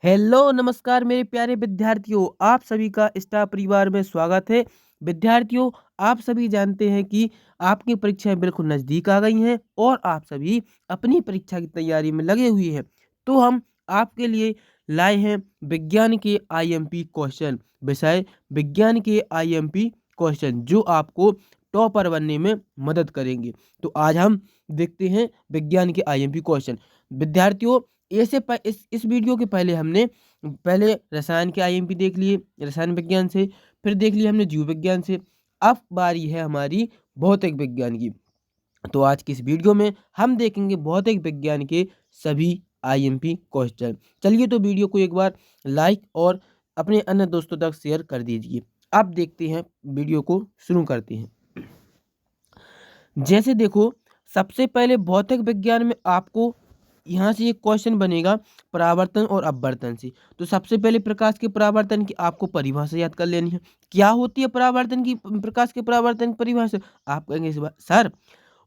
Hello नमस्कार मेरे प्यारे विद्यार्थियों, आप सभी का स्टार परिवार में स्वागत है। विद्यार्थियों, आप सभी जानते हैं कि आपकी परीक्षाएं बिल्कुल नज़दीक आ गई हैं और आप सभी अपनी परीक्षा की तैयारी में लगे हुए हैं। तो हम आपके लिए लाए हैं विज्ञान के आईएमपी क्वेश्चन, विषय विज्ञान के आईएमपी क्वेश्चन जो आपको टॉपर बनने में मदद करेंगे। तो आज हम देखते हैं विज्ञान के आईएमपी क्वेश्चन। विद्यार्थियों, इस वीडियो के पहले हमने रसायन के आईएमपी देख लिए, रसायन विज्ञान से, फिर देख लिए हमने जीव विज्ञान से। अब बारी है हमारी भौतिक विज्ञान की। तो आज की इस वीडियो में हम देखेंगे भौतिक विज्ञान के सभी आईएमपी क्वेश्चन। चलिए तो वीडियो को एक बार लाइक और अपने अन्य दोस्तों तक शेयर कर दीजिए। अब देखते हैं, वीडियो को शुरू करते हैं। जैसे देखो, सबसे पहले भौतिक विज्ञान में आपको यहाँ से एक क्वेश्चन बनेगा परावर्तन और अपवर्तन से। तो सबसे पहले प्रकाश के परावर्तन की आपको परिभाषा याद कर लेनी है। क्या होती है प्रकाश के परावर्तन की परिभाषा? आप कहेंगे इस बार सर,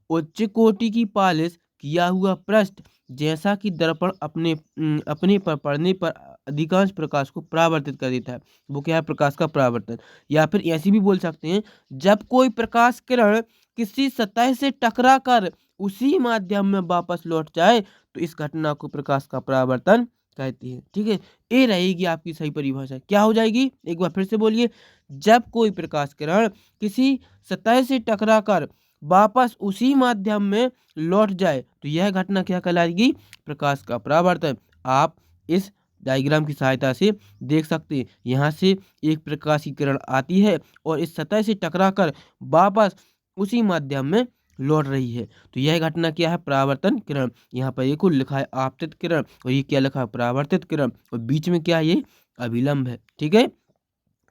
उच्च कोटि की पॉलिश किया हुआ पृष्ठ जैसा कि दर्पण अपने पर पड़ने पर अधिकांश प्रकाश को परावर्तित कर देता है, वो क्या है? प्रकाश का परावर्तन। या फिर ऐसी भी बोल सकते हैं, जब कोई प्रकाश किरण किसी सतह से टकरा कर उसी माध्यम में वापस लौट जाए तो इस घटना को प्रकाश का परावर्तन कहते हैं। ठीक है, ये रहेगी आपकी सही परिभाषा। क्या हो जाएगी? एक बार फिर से बोलिए। जब कोई प्रकाश किरण किसी सतह से टकरा कर वापस उसी माध्यम में लौट जाए तो यह घटना क्या कहलाएगी? प्रकाश का परावर्तन। आप इस डायग्राम की सहायता से देख सकते हैं, यहाँ से एक प्रकाश की किरण आती है और इस सतह से टकराकर वापस उसी माध्यम में लौट रही है, तो यह घटना क्या है? परावर्तन किरण। यहाँ पर एक लिखा है आपतित किरण और ये क्या लिखा है? परावर्तित किरण। और बीच में क्या है? ये अभिलंब है। ठीक है,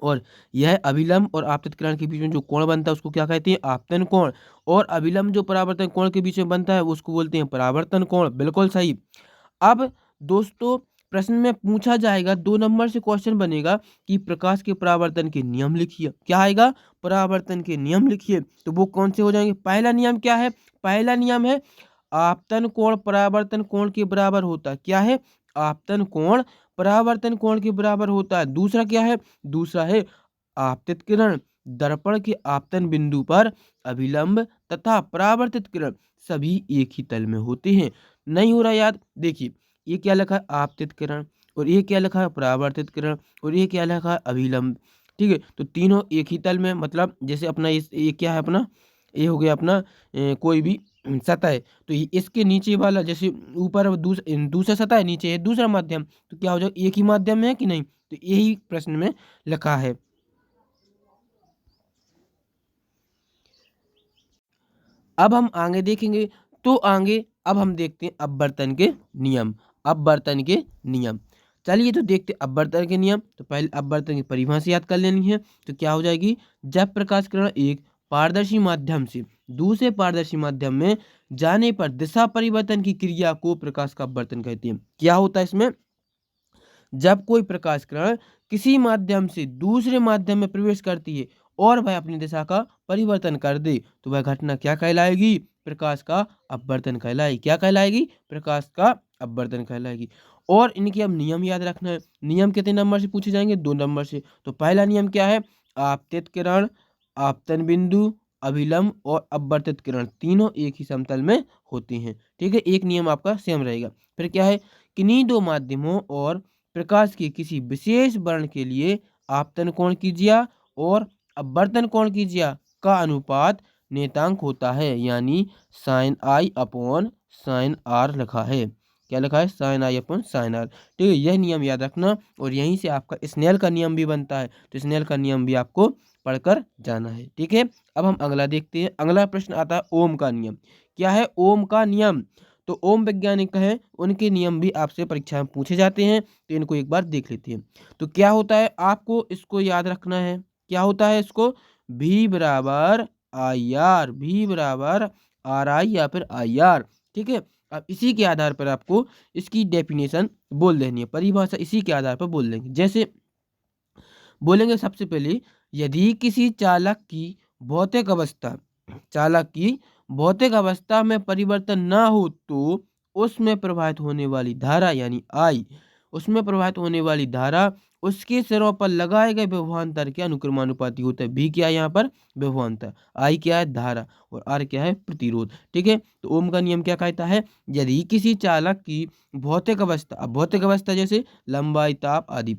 और यह अभिलंब और आपतित किरण के बीच में जो कोण बनता है उसको क्या कहते हैं? आपतन कोण। और अभिलंब जो परावर्तन कोण के बीच में बनता है उसको बोलते हैं परावर्तन कोण। बिल्कुल सही। अब दोस्तों, प्रश्न में पूछा जाएगा, 2 नंबर से क्वेश्चन बनेगा कि प्रकाश के परावर्तन के नियम लिखिए। क्या आएगा? परावर्तन के नियम लिखिए। तो वो कौन से हो जाएंगे? पहला नियम क्या है? पहला नियम है आपतन कोण परावर्तन कोण के बराबर होता है। क्या है? आपतन कोण परावर्तन कोण के बराबर होता है। दूसरा क्या है? दूसरा है आपतित किरण दर्पण के आपतन बिंदु पर अभिलंब तथा परावर्तित किरण सभी एक ही तल में होते हैं। नहीं हो रहा याद? देखिए, ये क्या लिखा है? आपतित किरण, और ये क्या लिखा है? परावर्तित किरण, और ये क्या लिखा है? अभिलंब। ठीक है, तो तीनों एक ही तल में, मतलब जैसे अपना ये क्या है? अपना ये हो गया अपना कोई भी सतह है, तो इसके नीचे वाला जैसे ऊपर दूसरा सतह है, नीचे है दूसरा माध्यम, तो क्या हो जाएगा? एक ही माध्यम में है कि नहीं? तो यही प्रश्न में लिखा है। अब हम आगे देखेंगे, तो आगे अब हम देखते हैं अपवर्तन के नियम। अपवर्तन के नियम, चलिए तो देखते हैं अपवर्तन के नियम। तो पहले अपवर्तन की परिभाषा याद कर लेनी है। तो क्या हो जाएगी? जब प्रकाश किरण एक पारदर्शी माध्यम से दूसरे पारदर्शी माध्यम में जाने पर दिशा परिवर्तन की क्रिया को प्रकाश का अपवर्तन कहते हैं। क्या होता है इसमें? जब कोई प्रकाश किरण किसी माध्यम से दूसरे माध्यम में प्रवेश करती है और वह अपनी दिशा का परिवर्तन कर दे तो वह घटना क्या कहलाएगी? प्रकाश का अपवर्तन कहलाएगी। क्या कहलाएगी? प्रकाश का अपवर्तन कहलाएगी। और इनके अब नियम याद रखना है। नियम कितने नंबर से पूछे जाएंगे? 2 नंबर से। तो पहला नियम क्या है? आपतित किरण, आपतन बिंदु, अभिलंब और अपवर्तित किरण तीनों एक ही समतल में होती हैं। ठीक है, एक नियम आपका सेम रहेगा। फिर क्या है? किन्हीं दो माध्यमों और प्रकाश के किसी विशेष वर्ण के लिए आपतन कोण की ज्या और अपवर्तन कोण की ज्या का अनुपात नियतांक होता है, यानी sine i upon sine r लिखा है। क्या लिखा है? Sine i upon sine r. ठीक है, यह नियम याद रखना। और यहीं से आपका स्नेल का नियम भी बनता है, तो स्नेल का नियम भी आपको पढ़कर जाना है। ठीक है, अब हम अगला देखते हैं। अगला प्रश्न आता है ओम का नियम। क्या है? ओम का नियम। तो ओम वैज्ञानिक हैं, उनके नियम भी आपसे परीक्षा में पूछे जाते हैं, तो इनको एक बार देख लेते हैं। तो क्या होता है? आपको इसको याद रखना है। क्या होता है इसको? V बराबर आई आर, V बराबर आर आई या फिर आई आर। ठीक है, अब इसी के आधार पर आपको इसकी डेफिनेशन बोल देनी है, परिभाषा इसी के आधार पर बोल देंगे। जैसे बोलेंगे सबसे पहले, यदि किसी चालक की भौतिक अवस्था में परिवर्तन ना हो तो उसमें प्रवाहित होने वाली धारा यानी आई उसमें प्रवाहित होने वाली धारा उसके सिरों पर लगाए गए विभवांतर के अनुक्रमानुपाती होता है। भी क्या है यहाँ पर? विभवांतर। आई क्या है? धारा। और आर क्या है? प्रतिरोध। ठीक है, तो ओम का नियम क्या कहता है? यदि किसी चालक की भौतिक अवस्था, अब भौतिक अवस्था जैसे लंबाई, ताप आदि,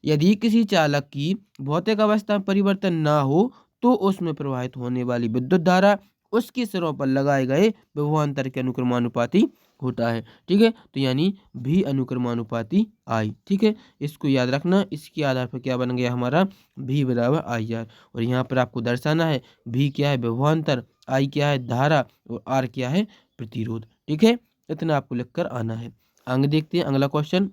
यदि किसी चालक की भौतिक अवस्था में परिवर्तन ना हो तो उसमें प्रवाहित होने वाली विद्युत धारा उसके सिरों पर लगाए गए विभवांतर के अनुक्रमानुपाती होता है। ठीक है, तो यानी भी अनुक्रमानुपाती आई। ठीक है, इसको याद रखना। इसके आधार पर क्या बन गया हमारा? भी बराबर आई आर। और यहाँ पर आपको दर्शाना है भी क्या है? विभवांतर, आई क्या है? धारा, और आर क्या है? प्रतिरोध। ठीक है, इतना आपको लिखकर आना है। आगे देखते हैं अगला क्वेश्चन।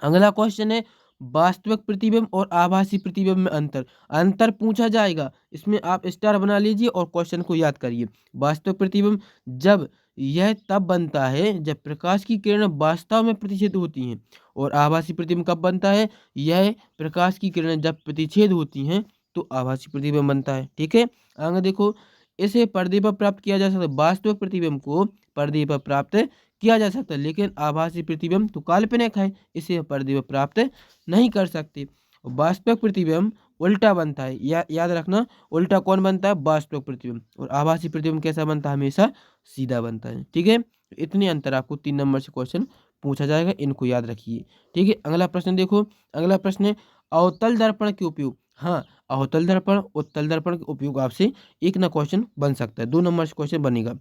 अगला क्वेश्चन है वास्तविक प्रतिबिंब और आभासी प्रतिबिंब में अंतर। अंतर पूछा जाएगा, इसमें आप स्टार बना लीजिए और क्वेश्चन को याद करिए। वास्तविक प्रतिबिंब जब यह तब बनता है जब प्रकाश की किरणें वास्तव में प्रतिच्छेद होती हैं, और आभासी प्रतिबिंब कब बनता है? यह प्रकाश की किरणें जब प्रतिच्छेद होती हैं तो आभासी प्रतिबिंब बनता है। ठीक है, आगे देखो, इसे पर्दे पर प्राप्त किया जा सकता है। वास्तविक प्रतिबिंब को पर्दे पर प्राप्त किया जा सकता है, लेकिन आभासी प्रतिबिंब तो काल्पनिक है, इसे पर्दे पर प्राप्त नहीं कर सकते। वास्तविक प्रतिबिंब उल्टा बनता है, याद रखना, उल्टा कौन बनता है? वास्तविक प्रतिबिंब। और आभासी प्रतिबिंब कैसा बनता है? हमेशा सीधा बनता है। ठीक है, इतने अंतर आपको 3 नंबर से क्वेश्चन पूछा जाएगा, इनको याद रखिए। ठीक है, अगला प्रश्न देखो। अगला प्रश्न है अवतल दर्पण के उपयोग। हाँ, अवतल दर्पण, उत्तल दर्पण के उपयोग आपसे एक ना क्वेश्चन बन सकता है, 2 नंबर से क्वेश्चन बनेगा।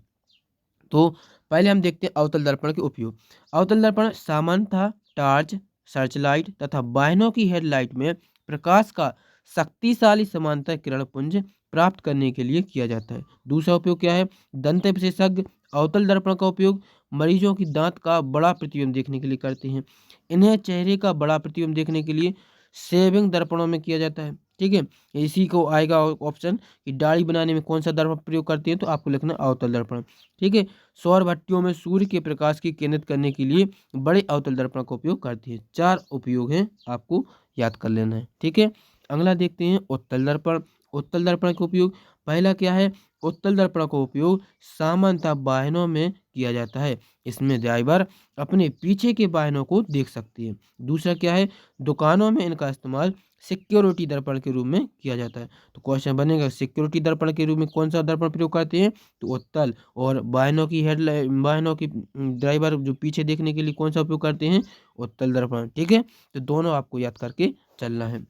तो पहले हम देखते हैं अवतल दर्पण के उपयोग। अवतल दर्पण सामान्यतः टार्च, सर्चलाइट तथा वाहनों की हेडलाइट में प्रकाश का शक्तिशाली समांतर किरण पुंज प्राप्त करने के लिए किया जाता है। दूसरा उपयोग क्या है? दंत विशेषज्ञ अवतल दर्पण का उपयोग मरीजों की दांत का बड़ा प्रतिबिंब देखने के लिए करते हैं। इन्हें चेहरे का बड़ा प्रतिबिंब देखने के लिए शेविंग दर्पणों में किया जाता है। ठीक है, इसी को आएगा ऑप्शन कि दाढ़ी बनाने में कौन सा दर्पण प्रयोग करते हैं, तो आपको लिखना अवतल दर्पण। ठीक है, सौर भट्टियों में सूर्य के प्रकाश की केंद्रित करने के लिए बड़े अवतल दर्पण का उपयोग करती है। 4 उपयोग हैं, आपको याद कर लेना है। ठीक है, अगला देखते हैं उत्तल दर्पण। उत्तल दर्पण का उपयोग पहला क्या है? उत्तल दर्पण का उपयोग सामान्यतः वाहनों में किया जाता है, इसमें ड्राइवर अपने पीछे के वाहनों को देख सकते हैं। दूसरा क्या है? दुकानों में इनका इस्तेमाल सिक्योरिटी दर्पण के रूप में किया जाता है। तो क्वेश्चन बनेगा सिक्योरिटी दर्पण के रूप में कौन सा दर्पण प्रयोग करते हैं? तो उत्तल। और वाहनों की हेडलाइट, वाहनों की ड्राइवर जो पीछे देखने के लिए कौन सा उपयोग करते हैं? उत्तल दर्पण। ठीक है, तो दोनों आपको याद करके चलना है।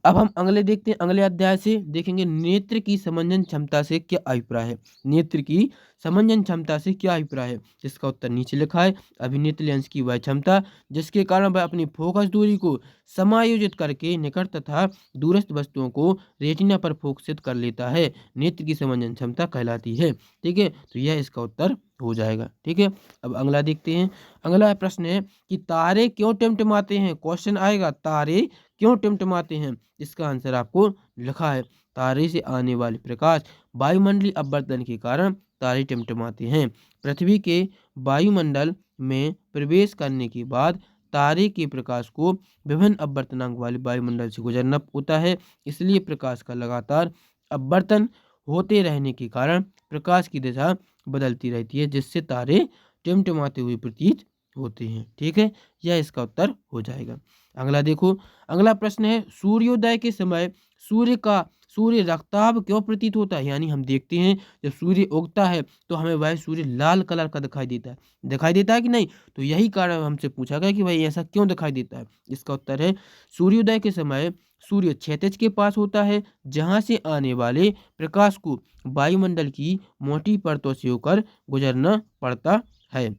अब हम अगले देखते हैं, अगले अध्याय से देखेंगे नेत्र की समंजन क्षमता से क्या अभिप्राय है। नेत्र की समंजन क्षमता से क्या अभिप्राय है? इसका उत्तर नीचे लिखा है। अभिनेत्र लेंस की वह क्षमता जिसके कारण वह अपनी फोकस दूरी को समायोजित करके निकट तथा दूरस्थ वस्तुओं को रेटिना पर फोकसित कर लेता है, नेत्र की समंजन क्षमता कहलाती है। ठीक है, तो यह इसका उत्तर हो जाएगा। ठीक है, अब अगला देखते हैं। अगला प्रश्न है कि तारे क्यों टिमटिमाते हैं? क्वेश्चन आएगा तारे क्यों टिमटिमाते हैं? इसका आंसर आपको लिखा है। तारे से आने वाले प्रकाश वायुमंडलीय अपवर्तन के कारण तारे टिमटिमाते हैं। पृथ्वी के वायुमंडल में प्रवेश करने के बाद तारे के प्रकाश को विभिन्न अपवर्तनांक वाले वायुमंडल से गुजरना होता है, इसलिए प्रकाश का लगातार अपवर्तन होते रहने के कारण प्रकाश की दिशा बदलती रहती है, जिससे तारे टिमटिमाते हुए प्रतीत होते हैं। ठीक है, यह इसका उत्तर हो जाएगा। अगला देखो, अगला प्रश्न है सूर्योदय के समय सूर्य रक्ताभ क्यों प्रतीत होता है? यानी हम देखते हैं जब सूर्य उगता है तो हमें वह सूर्य लाल कलर का दिखाई देता है कि नहीं? तो यही कारण हमसे पूछा गया कि भाई ऐसा क्यों दिखाई देता है। इसका उत्तर है सूर्योदय के समय सूर्य क्षैतिज के पास होता है, जहां से आने वाले प्रकाश को वायुमंडल की मोटी परतों से होकर गुजरना पड़ता है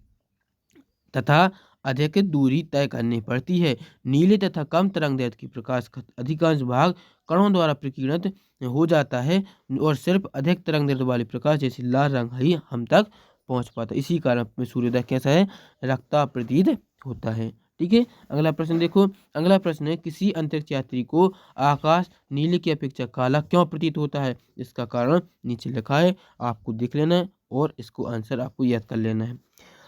तथा अधिक दूरी तय करनी पड़ती है। नीले तथा कम तरंगदैर्घ्य की प्रकाश का अधिकांश भाग कणों द्वारा प्रकीर्णित हो जाता है और सिर्फ अधिक तरंगदैर्घ्य वाले प्रकाश जैसे लाल रंग ही हम तक पहुंच पाता है। इसी कारण में सूर्योदय कैसा है? रक्ता प्रतीत होता है। ठीक है, अगला प्रश्न देखो। अगला प्रश्न है किसी अंतरिक्ष यात्री को आकाश नीले की अपेक्षा काला क्यों प्रतीत होता है? इसका कारण नीचे लिखा है, आपको देख लेना है और इसको आंसर आपको याद कर लेना है।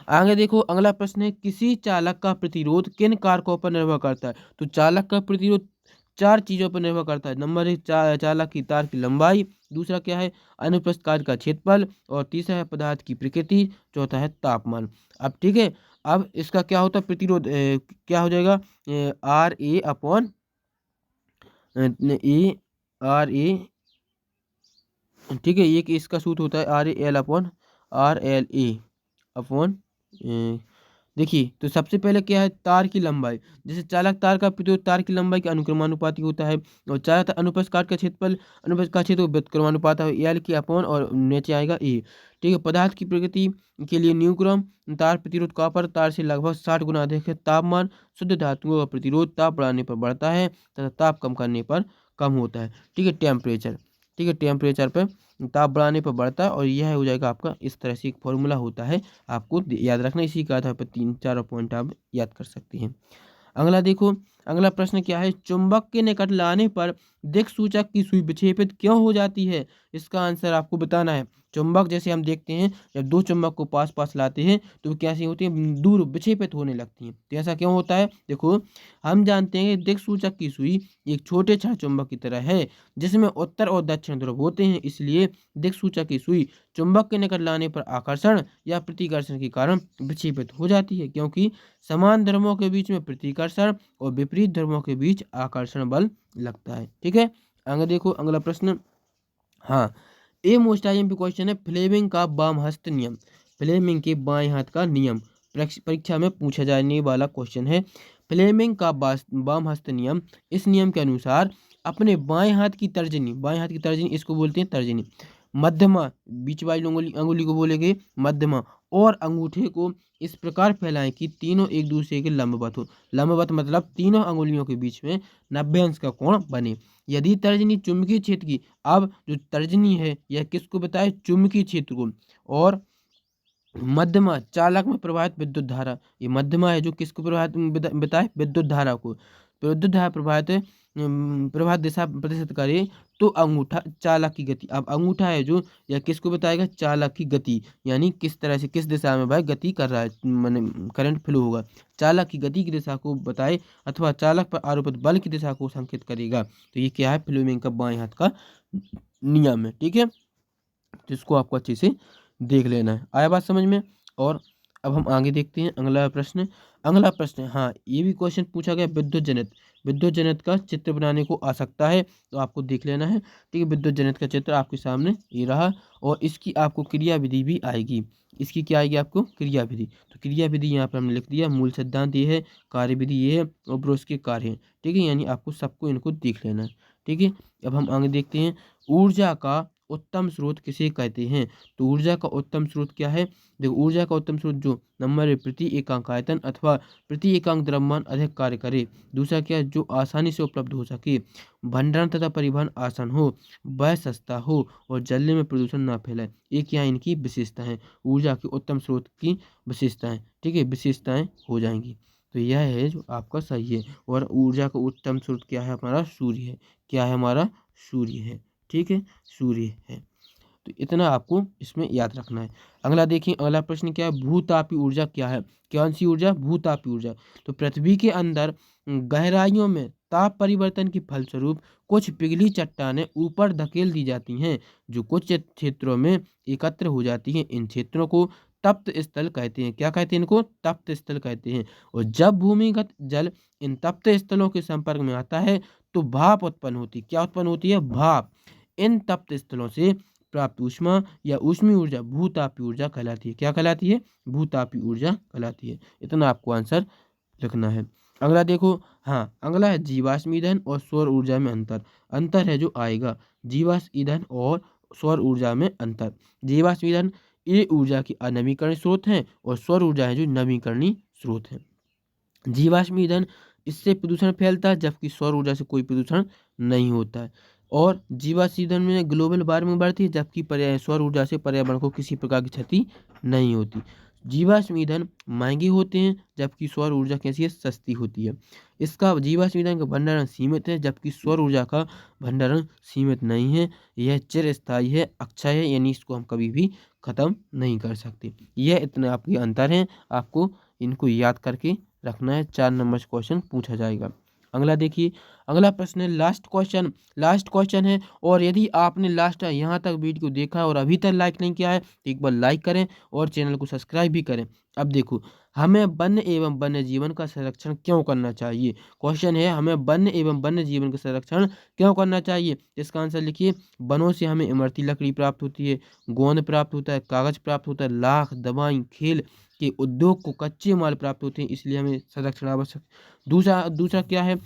आगे देखो, अगला प्रश्न है किसी चालक का प्रतिरोध किन कारकों पर निर्भर करता है? तो चालक का प्रतिरोध 4 चीजों पर निर्भर करता है। नंबर 1 चालक की तार की लंबाई, दूसरा क्या है? अनुप्रस्थ कांच का क्षेत्रफल, और तीसरा है पदार्थ की प्रकृति, चौथा है तापमान। अब ठीक है, अब इसका क्या होता है प्रतिरोध, क्या हो जाएगा, R A upon A, R A, ठीक है, ये कि इसका सूत्र होता है R A L upon R L A upon, देखिए तो सबसे पहले क्या है, तार की लंबाई, जैसे चालक तार का प्रतिरोध तार की लंबाई के अनुक्रमानुपाती होता है, और चालक अनुप्रस्थ काट का क्षेत्रफल, अनुप्रस्थ का क्षेत्र व्युत्क्रमानुपात है एल की अपॉन और नीचे आएगा ए। ठीक है, पदार्थ की प्रकृति के लिए न्यूक्रम तार प्रतिरोध कॉपर तार से लगभग 60 गुना अधिक है। तापमान शुद्ध धातुओं का प्रतिरोध ताप बढ़ाने पर बढ़ता है तथा ताप कम करने पर कम होता है। ठीक है, टेम्परेचर, ठीक है, टेम्परेचर पर ताप बढ़ाने पर बढ़ता है, और यह हो जाएगा आपका, इस तरह से एक फॉर्मूला होता है, आपको याद रखना, इसी के आधार पर 3-4 पॉइंट आप याद कर सकते हैं। अगला देखो, अगला प्रश्न क्या है, चुंबक के निकट लाने पर दिक् सूचक की सुई विक्षेपित क्यों हो जाती है, इसका आंसर आपको बताना है। चुंबक जैसे हम देखते हैं, जब दो चुंबक को पास पास लाते हैं तो वो कैसी होती हैं, दूर विक्षेपित होने लगती हैं। तो ऐसा क्यों होता है, देखो हम जानते हैं कि दिक् सूचक की सुई एक छोटे छड़ चुंबक की तरह है जिसमें उत्तर और दक्षिण ध्रुव होते हैं, इसलिए दिक् सूचक की सुई चुंबक के निकट लाने पर आकर्षण या प्रतिकर्षण के कारण विक्षेपित हो जाती है, क्योंकि समान ध्रुवों के बीच में प्रतिकर्षण और विपरीत ध्रुवों के बीच आकर्षण बल लगता है। ठीक है, आगे देखो अगला प्रश्न, हाँ ए मोस्ट आईएमपी क्वेश्चन है, फ्लेमिंग का बाम हस्त नियम, फ्लेमिंग के बाएं हाथ का नियम परीक्षा में पूछा जाने वाला क्वेश्चन है। फ्लेमिंग का बाम हस्त नियम, इस नियम के अनुसार अपने बाएं हाथ की तर्जनी, बाएं हाथ की तर्जनी इसको बोलते हैं तर्जनी, मध्यमा बीच वाली अंगुली को बोलेंगे मध्यमा, और अंगूठे को इस प्रकार फैलाएं कि तीनों एक दूसरे के लंबवत हो। लंबवत मतलब तीनों अंगुलियों के बीच में 90 अंश का कोण बने। यदि तर्जनी चुंबकीय क्षेत्र की, अब जो तर्जनी है यह किसको बताए, चुंबकीय क्षेत्र को, और मध्यमा चालक में प्रवाहित विद्युत धारा, ये मध्यमा है जो किसको प्रभावित बताए, विद्युत धारा को, विद्युत धारा प्रभावित दिशा प्रदर्शित करे तो अंगूठा चालक की गति, अब अंगूठा है जो यह किसको बताएगा, चालक की गति, यानी किस तरह से किस दिशा में भाई गति कर रहा है, माने करंट फ्लो होगा, चालक की गति की दिशा को बताए अथवा चालक पर आरोपित बल की दिशा को संकेत करेगा। तो ये क्या है, फ्लेमिंग का बाएं हाथ का नियम है। ठीक है, तो इसको आपको अच्छे से देख लेना है। आया बात समझ में। और अब हम आगे देखते हैं अगला प्रश्न, अगला प्रश्न, हाँ ये भी क्वेश्चन पूछा गया, विद्युत जनित, विद्युत जनित का चित्र बनाने को आ सकता है, तो आपको देख लेना है। ठीक है, विद्युत जनित का चित्र आपके सामने ये रहा, और इसकी आपको क्रिया विधि भी आएगी, इसकी क्या आएगी आपको, क्रिया विधि। तो क्रिया विधि यहाँ पर हमने लिख दिया, मूल सिद्धांत ये है, कार्य विधि ये है, और ब्रोस के कार्य हैं। ठीक है, यानी आपको सबको इनको देख लेना है। ठीक है, अब हम आगे देखते हैं, ऊर्जा का उत्तम स्रोत किसे कहते हैं। तो ऊर्जा का उत्तम स्रोत क्या है, देखो ऊर्जा का उत्तम स्रोत जो नंबर है, प्रति एकांक आयतन अथवा प्रति एकांक द्रव्यमान अधिक कार्य करे। दूसरा क्या है, जो आसानी से उपलब्ध हो सके, भंडारण तथा परिवहन आसान हो, वह सस्ता हो, और जलने में प्रदूषण ना फैलाए। एक यहाँ इनकी विशेषता है, ऊर्जा के उत्तम स्रोत की विशेषताएं। ठीक है, विशेषताएं हो जाएंगी, तो यह है जो आपका सही है। और ऊर्जा का उत्तम स्रोत क्या है, हमारा सूर्य है। क्या है, हमारा सूर्य है। ठीक है, सूर्य है। तो इतना आपको इसमें याद रखना है। अगला देखिए, अगला प्रश्न क्या है, भूतापी ऊर्जा क्या है। कौन सी ऊर्जा, भूतापी ऊर्जा। तो पृथ्वी के अंदर गहराइयों में ताप परिवर्तन के फलस्वरूप कुछ पिघली चट्टानें ऊपर धकेल दी जाती हैं, जो कुछ क्षेत्रों में एकत्र हो जाती हैं। इन क्षेत्रों को तप्त स्थल कहते हैं। क्या कहते हैं इनको, तप्त स्थल कहते हैं। और जब भूमिगत जल इन तप्त स्थलों के संपर्क में आता है तो भाप उत्पन्न होती है। क्या उत्पन्न होती है, भाप। इन तप्त स्थलों से प्राप्त ऊष्मा या ऊष्मीय ऊर्जा भूतापी ऊर्जा कहलाती है। क्या कहलाती है, भूतापी ऊर्जा कहलाती है। इतना आपको आंसर लिखना है। अगला देखो, हाँ अगला है जीवाश्म ईंधन और सौर ऊर्जा में अंतर। अंतर है जो आएगा, जीवाश्म ईंधन और सौर ऊर्जा में अंतर। जीवाश्म ईंधन ये ऊर्जा की अनवीकरणीय स्रोत है, और सौर ऊर्जा है जो नवीकरणीय स्रोत है। जीवाश्म ईंधन इससे प्रदूषण फैलता है, जबकि सौर ऊर्जा से कोई प्रदूषण नहीं होता है। और जीवाश्म ईंधन में ग्लोबल वार्मिंग बढ़ती है, जबकि सौर ऊर्जा से पर्यावरण को किसी प्रकार की क्षति नहीं होती। जीवाश्म ईंधन महंगे होते हैं, जबकि सौर ऊर्जा कैसी है, सस्ती होती है। इसका जीवाश्म ईंधन का भंडारण सीमित है, जबकि सौर ऊर्जा का भंडारण सीमित नहीं है। यह चिरस्थायी है, अक्षय है, यानी इसको हम कभी भी खत्म नहीं कर सकते। यह इतने आपके अंतर हैं, आपको इनको याद करके रखना है। 4 नंबर से क्वेश्चन पूछा जाएगा। अगला देखिए, अगला प्रश्न है लास्ट क्वेश्चन है। और यदि आपने लास्ट यहाँ तक वीडियो देखा है और अभी तक लाइक नहीं किया है तो एक बार लाइक करें और चैनल को सब्सक्राइब भी करें। अब देखो, हमें वन्य एवं वन्य जीवन का संरक्षण क्यों करना चाहिए? क्वेश्चन है, हमें वन्य एवं वन्य जीवन का संरक्षण क्यों करना चाहिए? इसका आंसर लिखिए। वनों से हमें इमरती लकड़ी प्राप्त होती है, गोंद प्राप्त होता है, कागज प्राप्त होता है, लाख, दवाई, खेल के उद्योग को कच्चे माल प्राप्त होते हैं, इसलिए हमें संरक्षण आवश्यक। दूसरा दूसरा क्या है?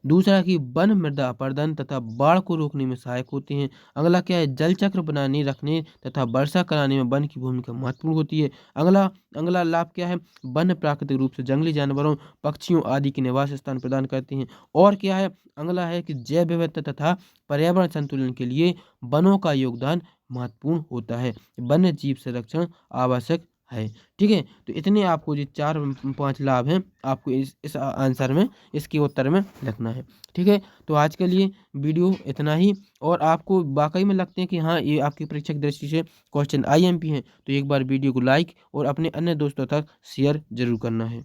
दूसरा कि वन मृदा अपरदन तथा बाढ़ को रोकने में सहायक होते हैं। अगला क्या है? जल चक्र बनाने रखने तथा वर्षा कराने में वन की भूमिका महत्वपूर्ण होती है। अगला अगला लाभ क्या है? वन प्राकृतिक रूप से जंगली जानवरों, पक्षियों आदि के निवास स्थान प्रदान करते हैं। और क्या है? अगला है कि जैव विविधता तथा पर्यावरण संतुलन के लिए वनों का योगदान महत्वपूर्ण होता है। वन्य जीव संरक्षण आवश्यक है। ठीक है, तो इतने आपको जो 4-5 लाभ हैं आपको इस आंसर में, इसके उत्तर में लिखना है। ठीक है, तो आज के लिए वीडियो इतना ही। और आपको वाकई में लगते हैं कि हाँ ये आपकी परीक्षा की दृष्टि से क्वेश्चन आईएमपी हैं, तो एक बार वीडियो को लाइक और अपने अन्य दोस्तों तक शेयर जरूर करना है।